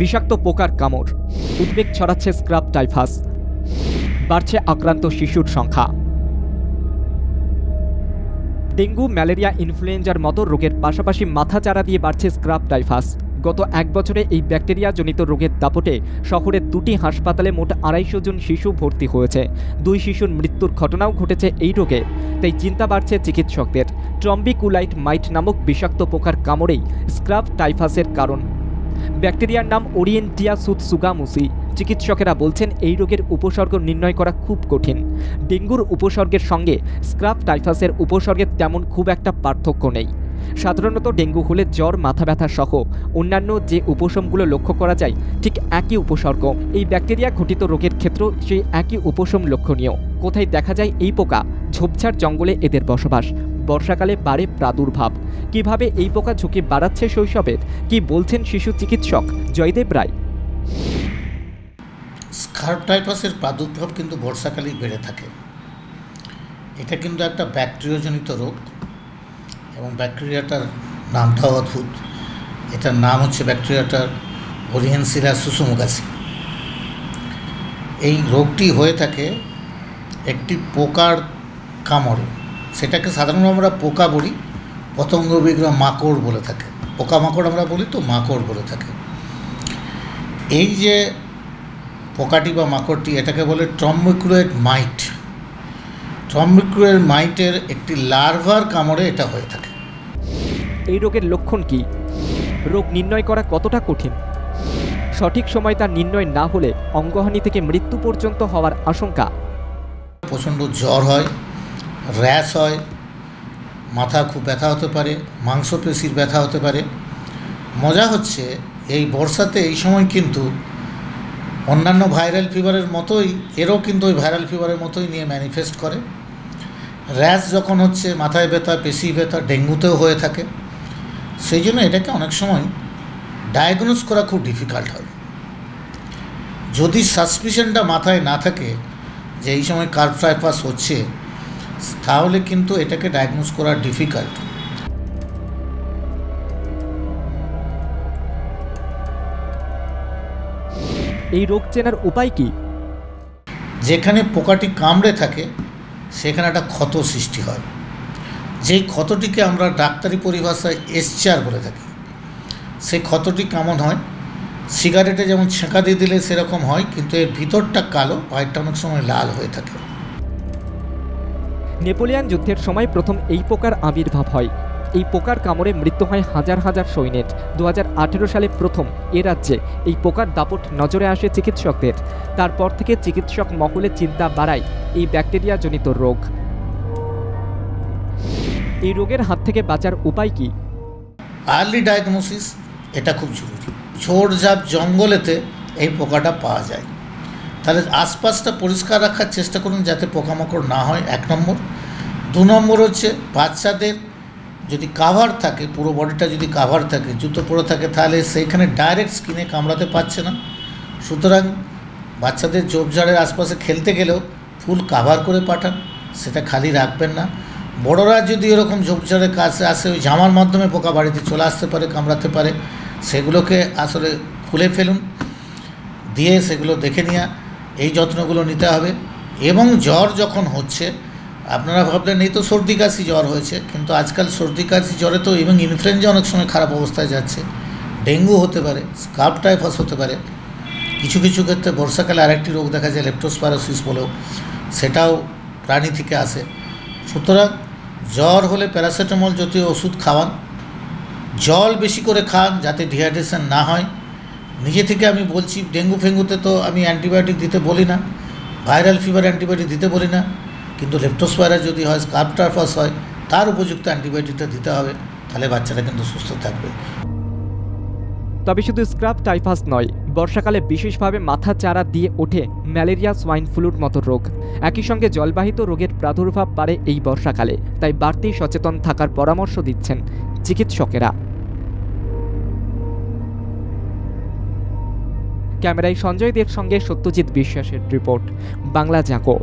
বিষাক্ত পোকার কামড়, উদ্বেগ ছড়াচ্ছে স্ক্রাব টাইফাস, বাড়ছে আক্রান্ত শিশুর সংখ্যা। ডেঙ্গু, ম্যালেরিয়া, ইনফ্লুয়েঞ্জার মতো রোগের পাশাপাশি মাথাচাড়া দিয়ে বাড়ছে স্ক্রাব টাইফাস। গত এক বছরে এই ব্যাকটেরিয়াজনিত রোগের দাপটে শহরের 2টি হাসপাতালে মোট 250 জন শিশু ভর্তি হয়েছে। 2 শিশুর মৃত্যুর ঘটনাও ঘটেছে এই রোগে। তাই চিন্তা বাড়ছে চিকিৎসকদের। ট্রম্বিকুলাইট মাইট নামক বিষাক্ত পোকার কামড়েই স্ক্রাব টাইফাসের কারণ। ব্যাকটেরিয়ার নাম ওরিয়েন্টিয়া সুতসুগামুসি। চিকিৎসকেরা বলছেন এই রোগের উপসর্গ নির্ণয় করা খুব কঠিন। ডেঙ্গুর উপসর্গের সঙ্গে স্ক্রাব টাইফাসের উপসর্গের তেমন খুব একটা পার্থক্য নেই। সাধারণত ডেঙ্গু হলে জ্বর, মাথা ব্যথা সহ অন্যান্য যে উপশমগুলো লক্ষ্য করা যায় ঠিক একই উপসর্গ। এই ব্যাকটেরিয়া ঘটিত রোগের ক্ষেত্রেও সেই একই উপশম লক্ষণীয়। কোথায় দেখা যায় এই পোকা? ঝোপঝাড় জঙ্গলে এদের বসবাস। বর্ষাকালে বাড়ে প্রাদুর্ভাব। কিভাবে এই পোকা ঝুঁকি বাড়াচ্ছে শৈশবের, কি বলছেন শিশু চিকিৎসক জয়দেব রায়। স্ক্রাব টাইফাসের প্রাদুর্ভাব কিন্তু বর্ষাকালেই বেড়ে থাকে। এটা কিন্তু একটা ব্যাকটেরিয়াজনিত রোগ এবং ব্যাকটেরিয়াটার নামটাও অদ্ভুত। এটার নাম হচ্ছে ব্যাকটেরিয়াটার ওরিয়েন্টিয়া সুতসুগামুসি। এই রোগটি হয়ে থাকে একটি পোকার কামড়ে। সেটাকে সাধারণত আমরা পোকা বলি, পতঙ্গবিদরা মাকড় বলে থাকে। পোকামাকড় আমরা বলি তো, মাকড় বলে থাকে। এই যে পোকাটি বা মাকড়টি, এটাকে বলে ট্রম্বিকুলাইট মাইট। ট্রম্বিকুলাইট মাইটের একটি লার্ভার কামড়ে এটা হয়ে থাকে। এই রোগের লক্ষণ কি? রোগ নির্ণয় করা কতটা কঠিন? সঠিক সময় তার নির্ণয় না হলে অঙ্গহানি থেকে মৃত্যু পর্যন্ত হওয়ার আশঙ্কা। প্রচণ্ড জ্বর হয়, র্যাশ হয়, মাথা খুব ব্যথা হতে পারে, মাংসপেশির ব্যথা হতে পারে। মজা হচ্ছে এই বর্ষাতে এই সময় কিন্তু অন্যান্য ভাইরাল ফিভারের মতোই এরও কিন্তু ওই ভাইরাল ফিভারের মতোই নিয়ে ম্যানিফেস্ট করে। র্যাশ যখন হচ্ছে, মাথায় ব্যথা, পেশি ব্যথা ডেঙ্গুতেও হয়ে থাকে। সেই জন্য এটাকে অনেক সময় ডায়াগনোজ করা খুব ডিফিকাল্ট হয়। যদি সাসপিশনটা মাথায় না থাকে যে এই সময় স্ক্রাব টাইফাস হচ্ছে, তাহলে কিন্তু এটাকে ডায়াগনোজ করা ডিফিকাল্ট। এই রোগ চেনার উপায় কি? যেখানে পোকাটি কামড়ে থাকে সেখানে একটা ক্ষত সৃষ্টি হয়। যেই ক্ষতটিকে আমরা ডাক্তারি পরিভাষায় এসচার বলে থাকি। সেই ক্ষতটি কেমন হয়? সিগারেটে যেমন ছেঁকা দিয়ে দিলে সেরকম হয়, কিন্তু এর ভিতরটা কালো, বাইরটা অনেক সময় লাল হয়ে থাকে। নেপোলিয়ান যুদ্ধের সময় প্রথম এই পোকার আবির্ভাব হয়। এই পোকার কামড়ে মৃত্যু হয় হাজার হাজার সৈন্যের। 2018 সালে প্রথম এ রাজ্যে এই পোকার দাপট নজরে আসে চিকিৎসকদের। তারপর থেকে চিকিৎসক মহলে চিন্তা বাড়ায় এই ব্যাকটেরিয়াজনিত রোগ। এই রোগের হাত থেকে বাঁচার উপায় কি? আর্লি ডায়াগনোসিস এটা খুব জরুরি। ঝোড়ঝাপ জঙ্গলেতে এই পোকাটা পাওয়া যায়, তাহলে আশপাশটা পরিষ্কার রাখার চেষ্টা করুন যাতে পোকামাকড় না হয়, 1 নম্বর। 2 নম্বর হচ্ছে বাচ্চাদের যদি কাভার থাকে, পুরো বডিটা যদি কাভার থাকে, জুতো পরে থাকে, তাহলে সেইখানে ডাইরেক্ট স্কিনে কামড়াতে পারছে না। সুতরাং বাচ্চাদের ঝোপঝাড়ের আশপাশে খেলতে গেলেও ফুল কাভার করে পাঠান, সেটা খালি রাখবেন না। বড়রা যদি এরকম ঝোপঝাড়ের কাছে আসে, ওই জামার মাধ্যমে পোকা বাড়িতে চলে আসতে পারে, কামড়াতে পারে, সেগুলোকে আসলে খুলে ফেলুন, দিয়ে সেগুলো দেখে নেওয়া, এই যত্নগুলো নিতে হবে। এবং জ্বর যখন হচ্ছে, আপনারা ভাবলেন এই তো সর্দি কাশি জ্বর হয়েছে, কিন্তু আজকাল সর্দি কাশি জ্বরে তো এবং ইনফ্লুয়েঞ্জা অনেক সময় খারাপ অবস্থায় যাচ্ছে। ডেঙ্গু হতে পারে, স্ক্রাব টাইফাস হতে পারে। কিছু কিছু ক্ষেত্রে বর্ষাকালে আরেকটি রোগ দেখা যায় লেপ্টোস্পাইরোসিস বলেও, সেটাও প্রাণী থেকে আসে। সুতরাং জ্বর হলে প্যারাসিটামল জাতীয় ওষুধ খাওয়ান, জল বেশি করে খান যাতে ডিহাইড্রেশন না হয়। নিজে থেকে আমি বলছি, ডেঙ্গু ফেঙ্গুতে তো আমি অ্যান্টিবায়োটিক দিতে বলি না, ভাইরাল ফিভার অ্যান্টিবায়োটিক দিতে বলি না, কিন্তু লেপ্টোস্পাইরা যদি হয়, স্ক্রাব টাইফাস হয়, তার উপযুক্ত অ্যান্টিবায়োটিকটা দিতে হবে, তাহলে বাচ্চারা কিন্তু সুস্থ থাকবে। তবে শুধু স্ক্রাব টাইফাস নয়, বর্ষাকালে বিশেষভাবে মাথা চারা দিয়ে ওঠে ম্যালেরিয়া, সোয়াইন ফ্লুর মতো রোগ। একই সঙ্গে জলবাহিত রোগের প্রাদুর্ভাব বাড়ে এই বর্ষাকালে। তাই বাড়তি সচেতন থাকার পরামর্শ দিচ্ছেন চিকিৎসকেরা। ক্যামেরায় সঞ্জয় দের সঙ্গে সত্যজিৎ বিশ্বাসের রিপোর্ট, বাংলা জাগো।